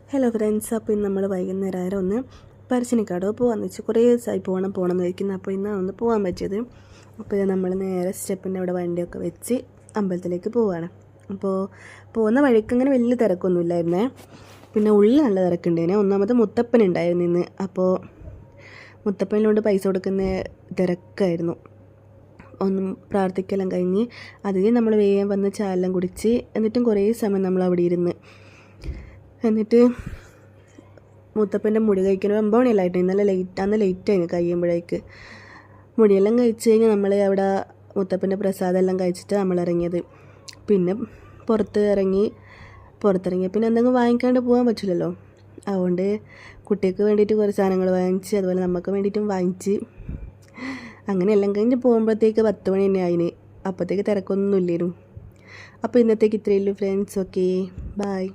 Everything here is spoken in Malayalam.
ഹലോ ഫ്രണ്ട്സ്, അപ്പോൾ ഇന്ന് നമ്മൾ വൈകുന്നേരം ഒന്ന് പറശ്ശിനിക്കടവ് പോകാമെന്ന് വെച്ചു. കുറേ ദിവസമായി പോകണമെന്ന് വയ്ക്കുന്നത്. അപ്പോൾ ഇന്നാണ് ഒന്ന് പോകാൻ പറ്റിയത്. അപ്പോൾ നമ്മൾ നേരെ സ്റ്റെപ്പിൻ്റെ അവിടെ വണ്ടിയൊക്കെ വെച്ച് അമ്പലത്തിലേക്ക് പോവുകയാണ്. അപ്പോൾ പോകുന്ന വഴിക്ക് അങ്ങനെ വലിയ തിരക്കൊന്നുമില്ലായിരുന്നേ. പിന്നെ ഉള്ളിൽ നല്ല തിരക്കുണ്ടായിരുന്നേ. ഒന്നാമത് മുത്തപ്പൻ ഉണ്ടായിരുന്നു ഇന്ന്. അപ്പോൾ മുത്തപ്പനിലോട്ട് പൈസ കൊടുക്കുന്ന തിരക്കായിരുന്നു. ഒന്നും പ്രാർത്ഥിക്കെല്ലാം കഴിഞ്ഞ് അതിൽ നമ്മൾ വേഗം വന്ന് ചായെല്ലാം കുടിച്ച് എന്നിട്ടും കുറേ സമയം നമ്മൾ അവിടെ ഇരുന്ന് എന്നിട്ട് മുത്തപ്പൻ്റെ മുടി കഴിക്കുന്ന 9 മണിയെല്ലായിട്ട് ഇന്നലെ അന്ന് ലേറ്റായിരുന്നു കഴിയുമ്പോഴേക്ക്. മുടിയെല്ലാം കഴിച്ച് കഴിഞ്ഞ് നമ്മൾ അവിടെ മുത്തപ്പൻ്റെ പ്രസാദമെല്ലാം കഴിച്ചിട്ട് നമ്മൾ ഇറങ്ങിയത്. പിന്നെ പുറത്തിറങ്ങി പിന്നെ എന്തെങ്കിലും വാങ്ങിക്കാണ്ട് പോകാൻ പറ്റില്ലല്ലോ. അതുകൊണ്ട് കുട്ടിക്ക് വേണ്ടിയിട്ട് കുറച്ച് സാധനങ്ങൾ വാങ്ങിച്ച്, അതുപോലെ നമുക്ക് വേണ്ടിയിട്ടും വാങ്ങിച്ച്, അങ്ങനെ എല്ലാം കഴിഞ്ഞ് പോകുമ്പോഴത്തേക്ക് 10 മണി തന്നെ ആയിന്. അപ്പോഴത്തേക്ക് തിരക്കൊന്നും ഇല്ലായിരുന്നു. അപ്പോൾ ഇന്നത്തേക്ക് ഇത്രയേ ഉള്ളൂ ഫ്രണ്ട്സ്. Okay, by.